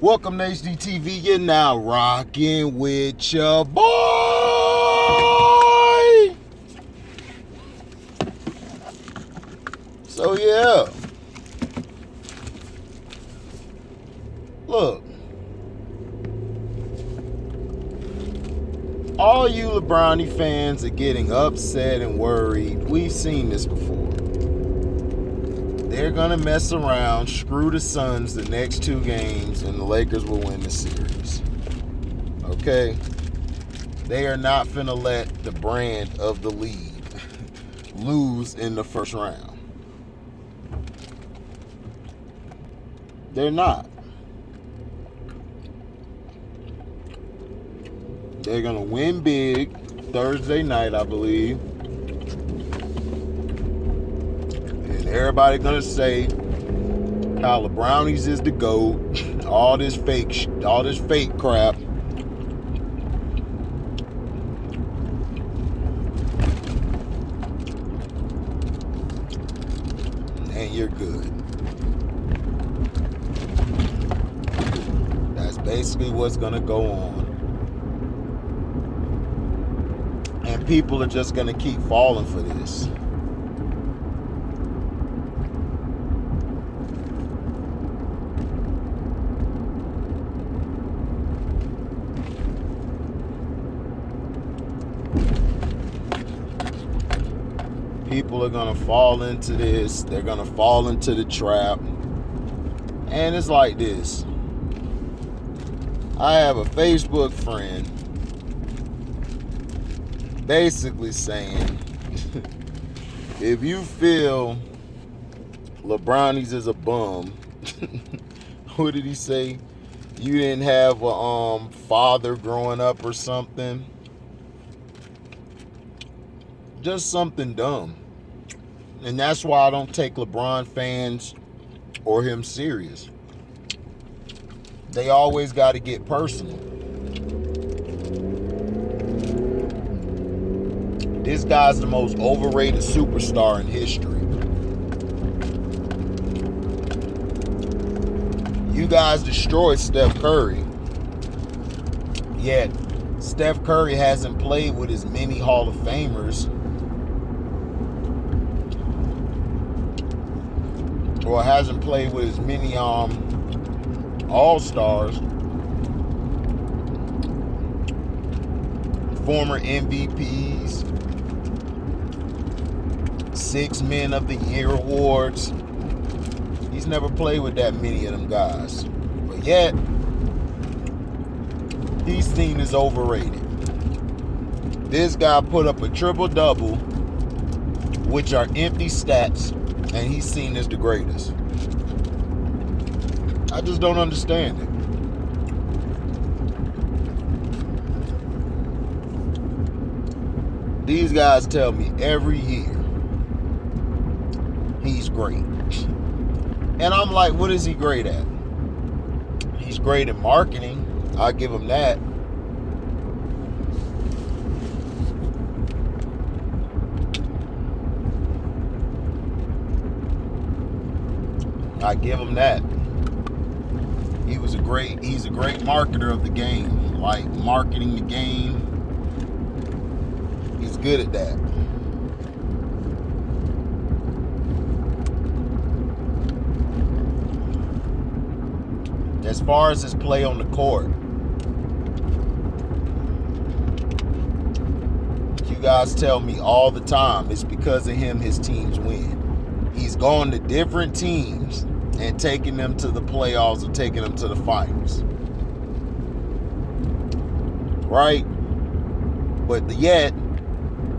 Welcome to HDTV. You're now rocking with your boy. So yeah, look, all you LeBron fans are getting upset and worried. We've seen this before. They're gonna mess around, screw the Suns the next two games, and the Lakers will win the series. Okay? They are not finna let the brand of the league lose in the first round. They're not. They're gonna win big Thursday night, I believe. Everybody gonna say how LeBrownies is the GOAT, all this fake crap. And you're good. That's basically what's gonna go on. And people are just gonna keep falling for this. People are going to fall into this. They're going to fall into the trap. And it's like this. I have a Facebook friend basically saying, if you feel LeBronies is a bum, what did he say? You didn't have a father growing up or something. Just something dumb. And that's why I don't take LeBron fans or him serious. They always got to get personal. This guy's the most overrated superstar in history. You guys destroyed Steph Curry. Yet, Steph Curry hasn't played with as many Hall of Famers or hasn't played with as many All-Stars, former MVPs, 6 Men of the Year awards. He's never played with that many of them guys. But yet, he's seen as overrated. This guy put up a triple-double, which are empty stats, and he's seen as the greatest. I just don't understand it. These guys tell me every year he's great. And I'm like, what is he great at? He's great at marketing. I'll give him that. I give him that. He's a great marketer of the game. Like marketing the game. He's good at that. As far as his play on the court, you guys tell me all the time it's because of him his teams win. He's gone to different teams and taking them to the playoffs or taking them to the finals. Right? But yet,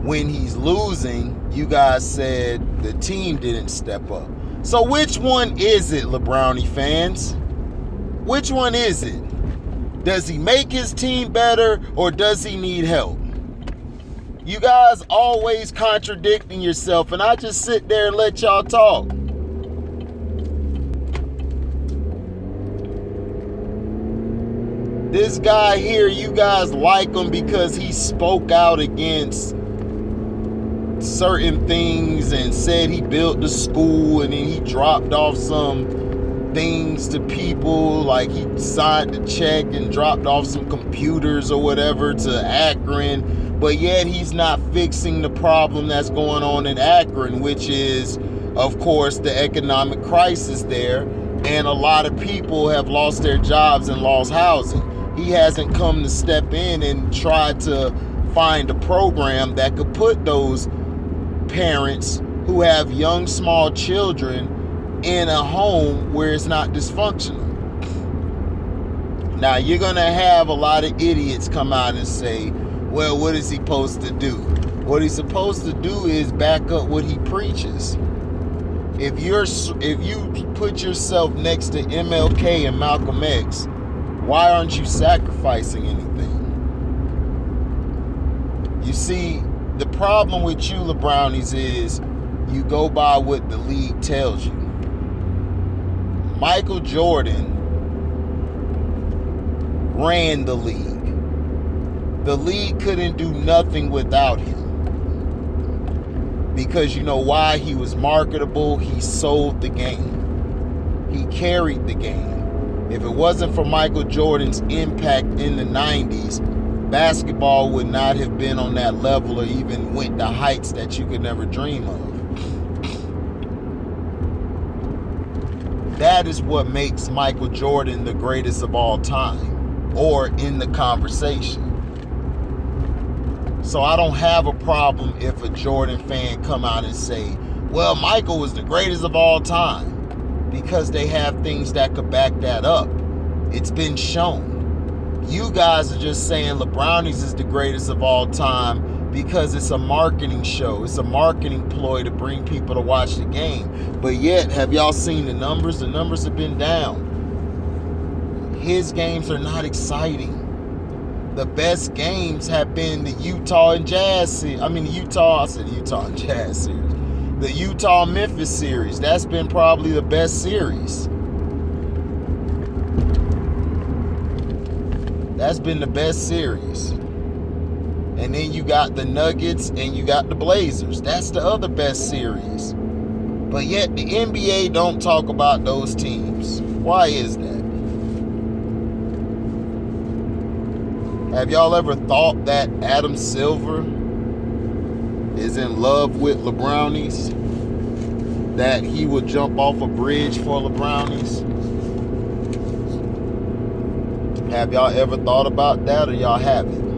when he's losing, you guys said the team didn't step up. So which one is it, LeBrownie fans? Which one is it? Does he make his team better or does he need help? You guys always contradicting yourself, and I just sit there and let y'all talk. This guy here, you guys like him because he spoke out against certain things and said he built the school, and then he dropped off some things to people, like he signed a check and dropped off some computers or whatever to Akron, but yet he's not fixing the problem that's going on in Akron, which is, of course, the economic crisis there, and a lot of people have lost their jobs and lost housing. He hasn't come to step in and try to find a program that could put those parents who have young, small children in a home where it's not dysfunctional. Now, you're going to have a lot of idiots come out and say, well, what is he supposed to do? What he's supposed to do is back up what he preaches. If you put yourself next to MLK and Malcolm X, why aren't you sacrificing anything? You see, the problem with you, LeBrownies, is you go by what the league tells you. Michael Jordan ran the league. The league couldn't do nothing without him. Because you know why? He was marketable. He sold the game. He carried the game. If it wasn't for Michael Jordan's impact in the 90s, basketball would not have been on that level or even went to heights that you could never dream of. That is what makes Michael Jordan the greatest of all time, or in the conversation. So I don't have a problem if a Jordan fan come out and say, well, Michael was the greatest of all time, because they have things that could back that up. It's been shown. You guys are just saying LeBrownies is the greatest of all time because it's a marketing show. It's a marketing ploy to bring people to watch the game. But yet, have y'all seen the numbers? The numbers have been down. His games are not exciting. The best games have been the Utah and Jazz series. The Utah and Jazz series. The Utah-Memphis series. That's been probably the best series. That's been the best series. And then you got the Nuggets and you got the Blazers. That's the other best series. But yet the NBA don't talk about those teams. Why is that? Have y'all ever thought that Adam Silver is in love with LeBrownies? That he would jump off a bridge for LeBrownies? Have y'all ever thought about that, or y'all haven't?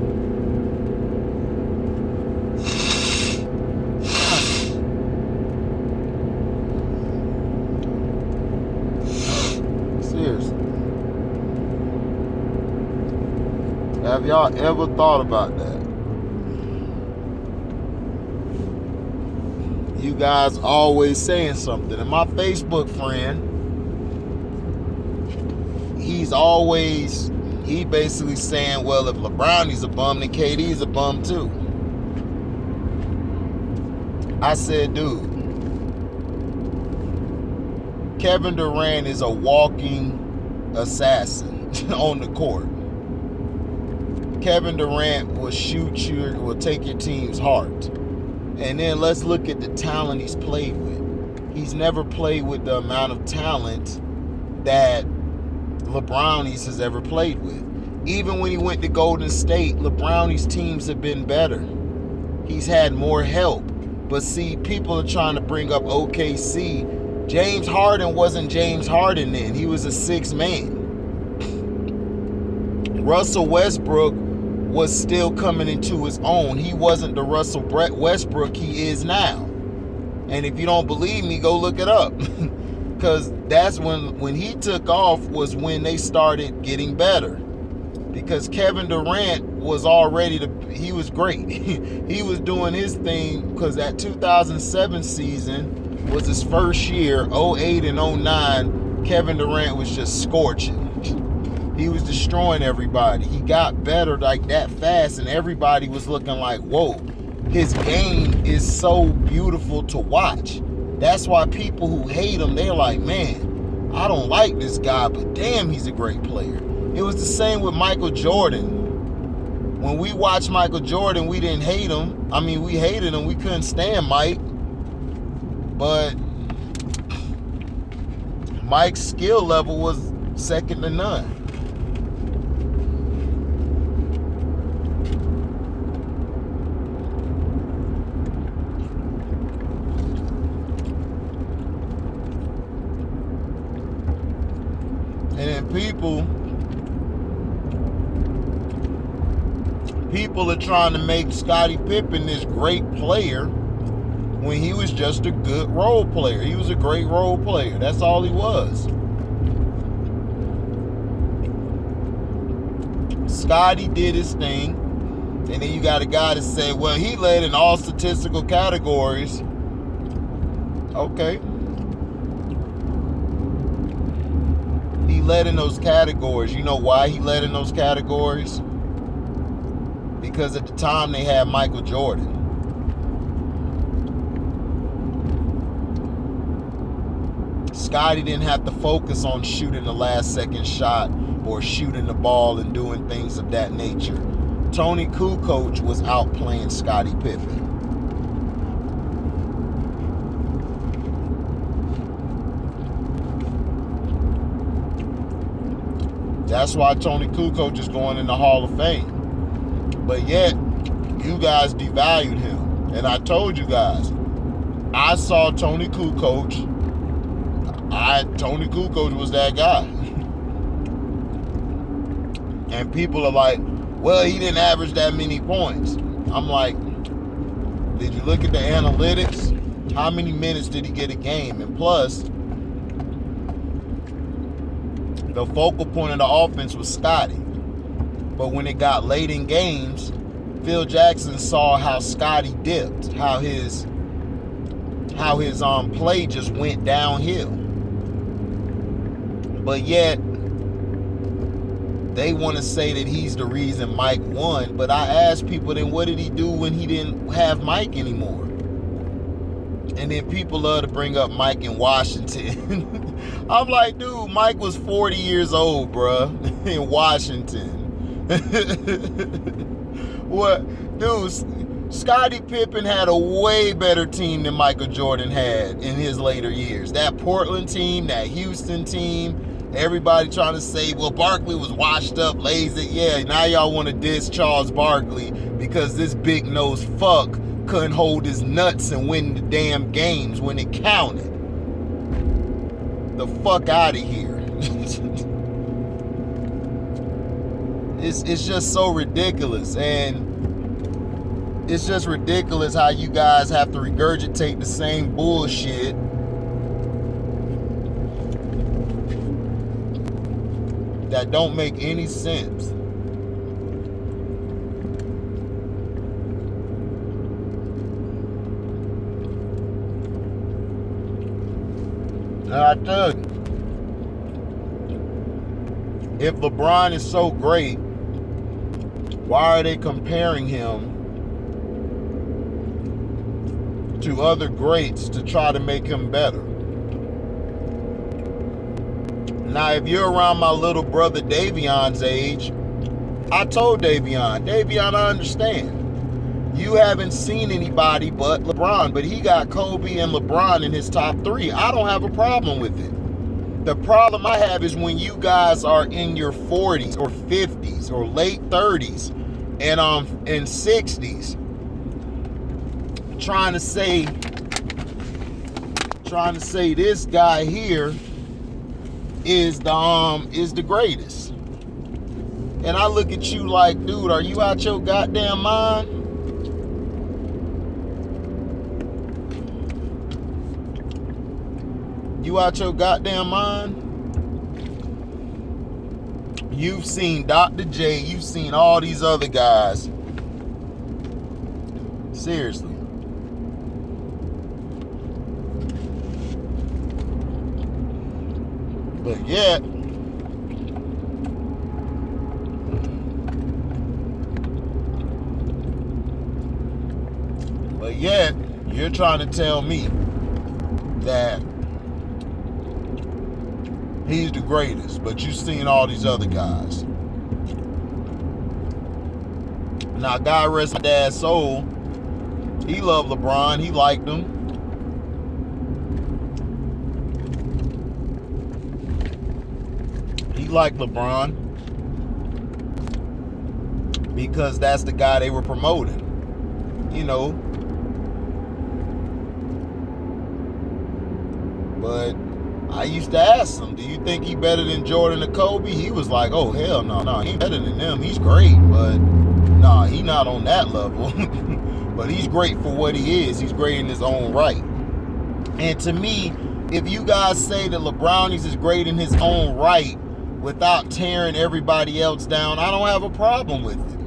Seriously. Have y'all ever thought about that? You guys always saying something. And my Facebook friend, he basically saying, well, if LeBrownie's a bum, then KD's a bum too. I said, dude, Kevin Durant is a walking assassin on the court. Kevin Durant will will take your team's heart. And then let's look at the talent he's played with. He's never played with the amount of talent that LeBrownies has ever played with. Even when he went to Golden State, LeBrownies' teams have been better. He's had more help. But see, people are trying to bring up OKC. James Harden wasn't James Harden then. He was a sixth man. Russell Westbrook was still coming into his own. He wasn't the Russell Westbrook he is now. And if you don't believe me, go look it up. Because that's when he took off was when they started getting better. Because Kevin Durant was he was great. He was doing his thing because that 2007 season was his first year. 08 and 09, Kevin Durant was just scorching. He was destroying everybody. He got better like that fast, and everybody was looking like, whoa, his game is so beautiful to watch. That's why people who hate him, they're like, man, I don't like this guy, but damn, he's a great player. It was the same with Michael Jordan. When we watched Michael Jordan, we didn't hate him. We hated him. We couldn't stand Mike. But Mike's skill level was second to none. And then people are trying to make Scottie Pippen this great player when he was just a good role player. He was a great role player. That's all he was. Scottie did his thing. And then you got a guy to say, well, he led in all statistical categories. Okay. He led in those categories. You know why he led in those categories? Because at the time they had Michael Jordan. Scottie didn't have to focus on shooting the last second shot or shooting the ball and doing things of that nature. Tony Kukoc was outplaying Scottie Pippen. That's why Tony Kukoc is going in the Hall of Fame. But yet, you guys devalued him. And I told you guys, I saw Tony Kukoc. Tony Kukoc was that guy. And people are like, well, he didn't average that many points. I'm like, did you look at the analytics? How many minutes did he get a game? And plus, the focal point of the offense was Scottie. But when it got late in games, Phil Jackson saw how Scottie dipped, how his play just went downhill. But yet, they want to say that he's the reason Mike won. But I asked people, then what did he do when he didn't have Mike anymore? And then people love to bring up Mike in Washington. I'm like, dude, Mike was 40 years old, bruh, in Washington. What? Dude, Scottie Pippen had a way better team than Michael Jordan had in his later years. That Portland team, that Houston team, everybody trying to say, well, Barkley was washed up, lazy. Yeah, now y'all want to diss Charles Barkley because this big-nosed fuck couldn't hold his nuts and win the damn games when it counted. The fuck out of here. It's just so ridiculous. And it's just ridiculous how you guys have to regurgitate the same bullshit that don't make any sense. I tell you, if LeBron is so great, why are they comparing him to other greats to try to make him better? Now, if you're around my little brother Davion's age, I told Davion, I understand. You haven't seen anybody but LeBron, but he got Kobe and LeBron in his top three. I don't have a problem with it. The problem I have is when you guys are in your 40s or 50s or late 30s and 60s trying to say this guy here is the greatest. And I look at you like, dude, are you out your goddamn mind? You out your goddamn mind? You've seen Dr. J, you've seen all these other guys. Seriously. But yet, you're trying to tell me that he's the greatest, but you've seen all these other guys. Now, God rest my dad's soul, he loved LeBron, he liked him. like LeBron because that's the guy they were promoting. You know. But I used to ask him, do you think he better than Jordan or Kobe? He was like, oh, hell no, he ain't better than them. He's great, but nah, he not on that level. But he's great for what he is. He's great in his own right. And to me, if you guys say that LeBroni's is great in his own right without tearing everybody else down, I don't have a problem with it.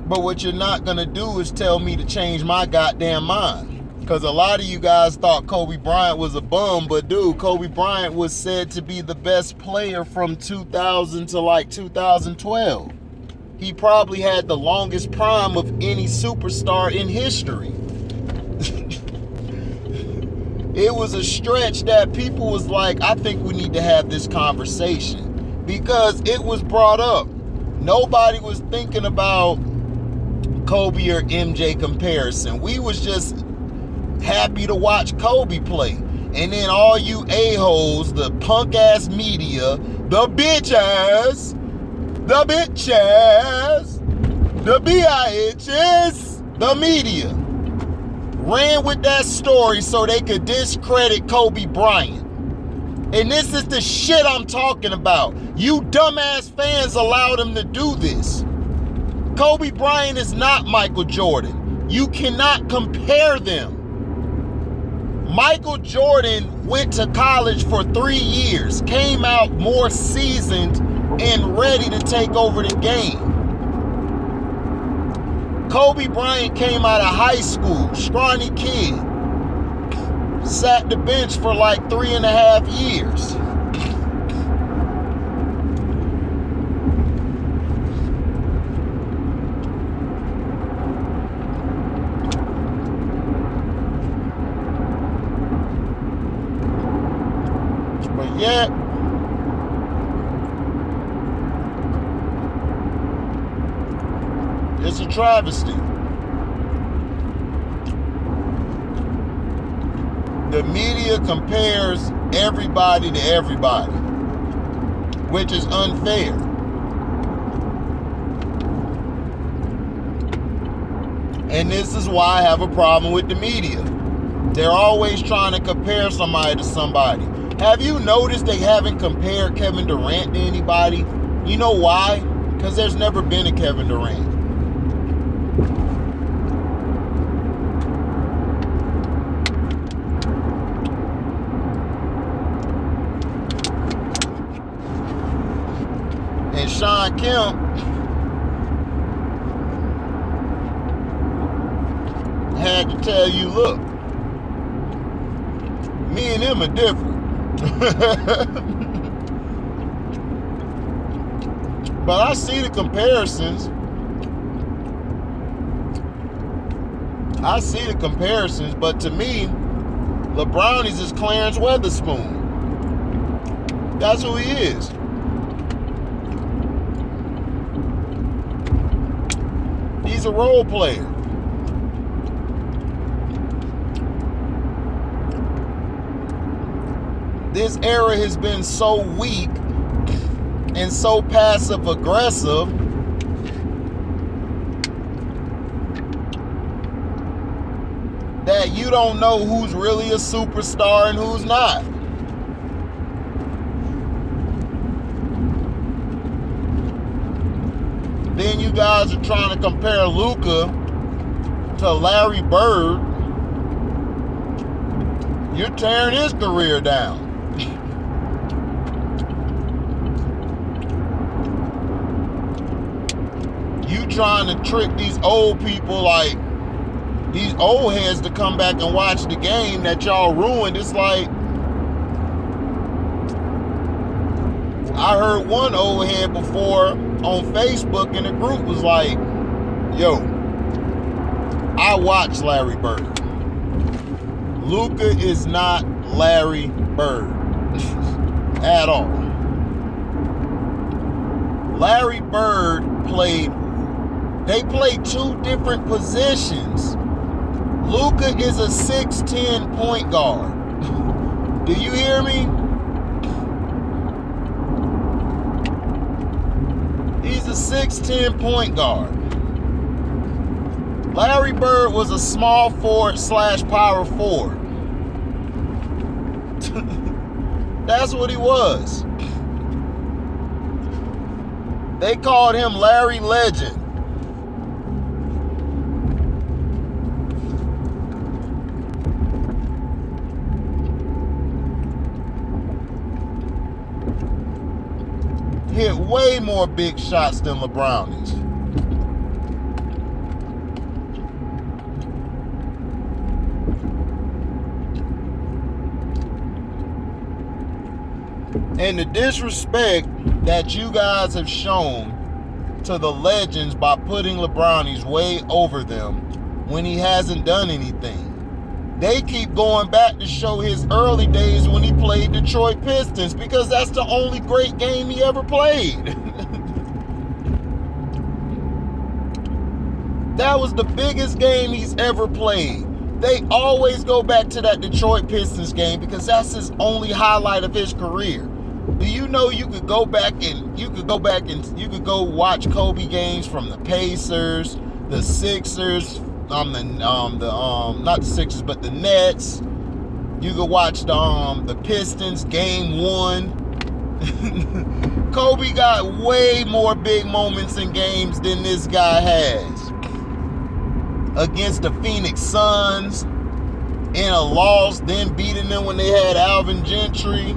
But what you're not going to do is tell me to change my goddamn mind. Because a lot of you guys thought Kobe Bryant was a bum, but dude, Kobe Bryant was said to be the best player from 2000 to like 2012. He probably had the longest prime of any superstar in history. It was a stretch that people was like, I think we need to have this conversation. Because it was brought up. Nobody was thinking about Kobe or MJ comparison. We was just happy to watch Kobe play. And then all you a-holes, the punk-ass media, the bitch-ass, the B-I-H-S, the media, ran with that story so they could discredit Kobe Bryant. And this is the shit I'm talking about. You dumbass fans allowed him to do this. Kobe Bryant is not Michael Jordan. You cannot compare them. Michael Jordan went to college for 3 years, came out more seasoned and ready to take over the game. Kobe Bryant came out of high school, scrawny kid, sat the bench for like 3.5 years. But yet, it's a travesty. The media compares everybody to everybody, which is unfair. And this is why I have a problem with the media. They're always trying to compare somebody to somebody. Have you noticed they haven't compared Kevin Durant to anybody? You know why? Because there's never been a Kevin Durant. And Sean Kemp had to tell you, look, me and him are different. But I see the comparisons. But to me, LeBroni's is Clarence Weatherspoon. That's who he is. He's a role player. This era has been so weak and so passive aggressive that you don't know who's really a superstar and who's not. Then you guys are trying to compare Luka to Larry Bird. You're tearing his career down. You trying to trick these old people, like these old heads, to come back and watch the game that y'all ruined. It's like, I heard one old head before on Facebook in the group was like, yo, I watch Larry Bird. Luka is not Larry Bird at all. Larry Bird they played two different positions. Luka is a 6'10" point guard. Do you hear me? a 6'10" point guard. Larry Bird was a small forward / power forward. That's what he was. They called him Larry Legend. Hit way more big shots than LeBrownies. And the disrespect that you guys have shown to the legends by putting LeBrownies way over them when he hasn't done anything. They keep going back to show his early days when he played Detroit Pistons because that's the only great game he ever played. That was the biggest game he's ever played. They always go back to that Detroit Pistons game because that's his only highlight of his career. Do you know you could go back and you could go watch Kobe games from the Pacers, the Sixers, not the Sixers, but the Nets. You could watch the Pistons game 1. Kobe got way more big moments in games than this guy has. Against the Phoenix Suns in a loss, then beating them when they had Alvin Gentry.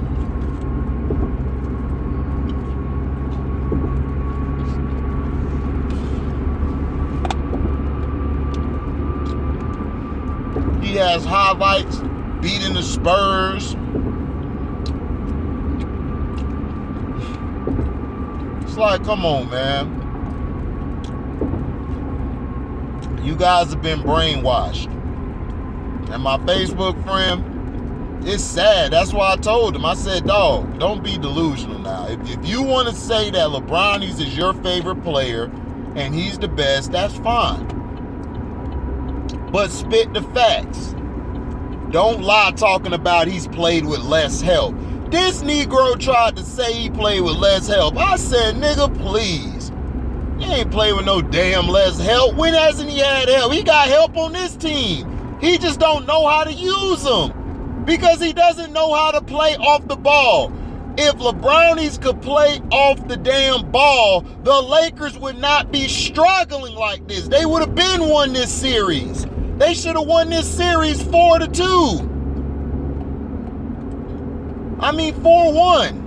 He has highlights beating the Spurs. It's like, come on, man. You guys have been brainwashed. And my Facebook friend, it's sad. That's why I told him. I said, dog, don't be delusional now. If you want to say that LeBrownies is your favorite player and he's the best, that's fine. But spit the facts. Don't lie talking about he's played with less help. This Negro tried to say he played with less help. I said, nigga, please. He ain't played with no damn less help. When hasn't he had help? He got help on this team. He just don't know how to use them because he doesn't know how to play off the ball. If LeBrownies could play off the damn ball, the Lakers would not be struggling like this. They would have been won this series. They should have won this series 4-2. I mean 4-1.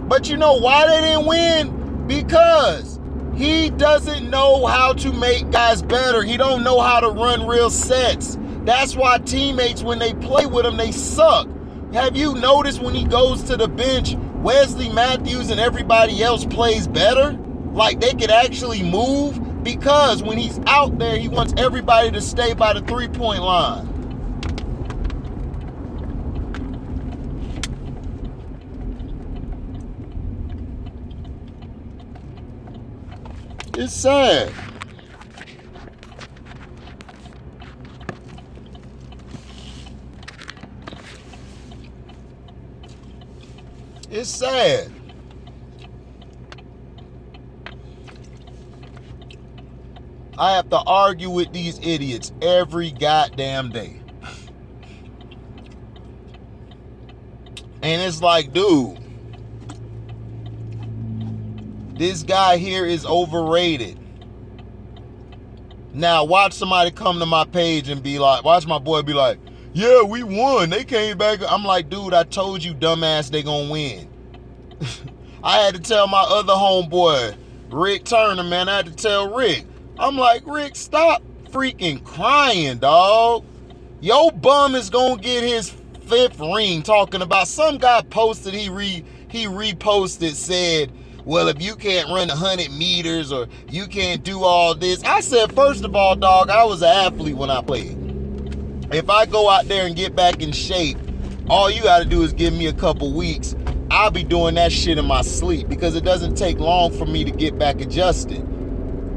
But you know why they didn't win? Because he doesn't know how to make guys better. He don't know how to run real sets. That's why teammates, when they play with him, they suck. Have you noticed when he goes to the bench, Wesley Matthews and everybody else plays better? Like they could actually move? Because when he's out there, he wants everybody to stay by the 3-point line. It's sad. It's sad. I have to argue with these idiots every goddamn day. And it's like, dude, this guy here is overrated. Now, watch somebody come to my page and be like, watch my boy be like, yeah, we won. They came back. I'm like, dude, I told you, dumbass, they gonna win. I had to tell my other homeboy, Rick Turner, man. I had to tell Rick. I'm like, Rick, stop freaking crying, dog. Your bum is gonna get his 5th ring talking about some guy posted, he reposted, said, well, if you can't run 100 meters or you can't do all this. I said, first of all, dog, I was an athlete when I played. If I go out there and get back in shape, all you got to do is give me a couple weeks. I'll be doing that shit in my sleep because it doesn't take long for me to get back adjusted.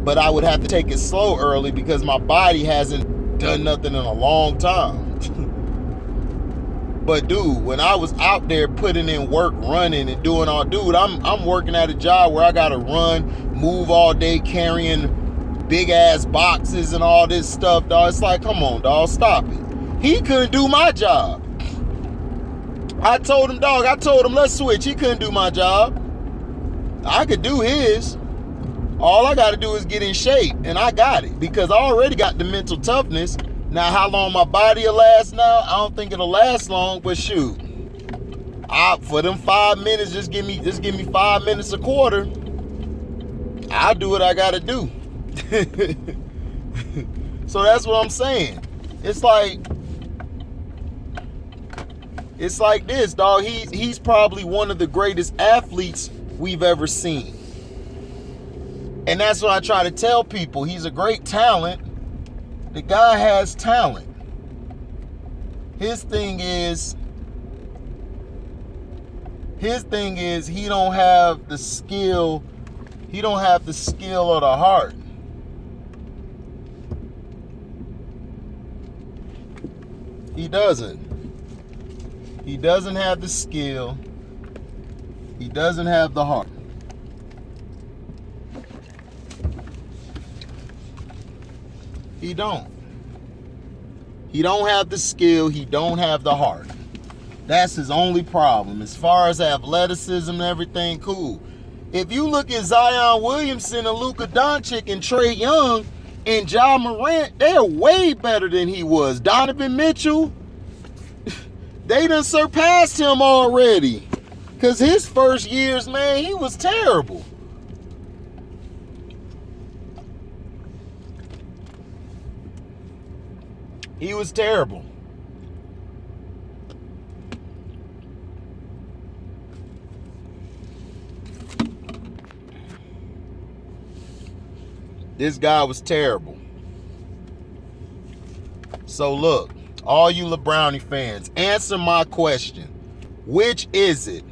But I would have to take it slow early because my body hasn't done nothing in a long time. But dude, when I was out there putting in work, running and doing all, dude, I'm working at a job where I gotta run, move all day, carrying big ass boxes and all this stuff, dog. It's like, come on, dog, stop it. He couldn't do my job. I told him, let's switch. He couldn't do my job. I could do his. All I gotta do is get in shape, and I got it because I already got the mental toughness. Now, how long my body will last now, I don't think it'll last long, but shoot. For them 5 minutes, just give me 5 minutes a quarter. I'll do what I gotta do. So that's what I'm saying. It's like this, dog. He's probably one of the greatest athletes we've ever seen. And that's what I try to tell people. He's a great talent. The guy has talent. His thing is he don't have the skill. He don't have the skill or the heart. He doesn't. He doesn't have the skill. He doesn't have the heart. He don't. He don't have the skill. He don't have the heart. That's his only problem. As far as athleticism and everything, cool. If you look at Zion Williamson and Luka Doncic and Trae Young and Ja Morant, they're way better than he was. Donovan Mitchell, they done surpassed him already. Because his first years, man, he was terrible. He was terrible. This guy was terrible. So look, all you LeBrownie fans, answer my question. Which is it?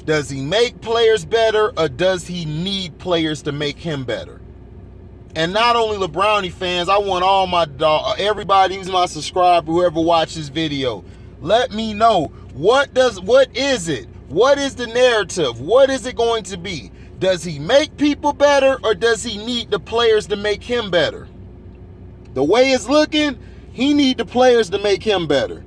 Does he make players better or does he need players to make him better? And not only LeBrownie fans, I want all my everybody who's my subscriber, whoever watches this video, let me know what is it? What is the narrative? What is it going to be? Does he make people better or does he need the players to make him better? The way it's looking, he need the players to make him better.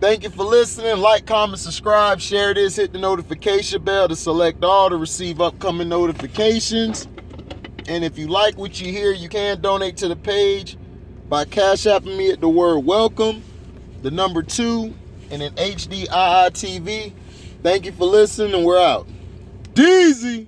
Thank you for listening. Like, comment, subscribe, share this, hit the notification bell to select all to receive upcoming notifications. And if you like what you hear, you can donate to the page by Cash Apping me at the word welcome, the number 2, and an HDIITV. Thank you for listening, and we're out. Deezy!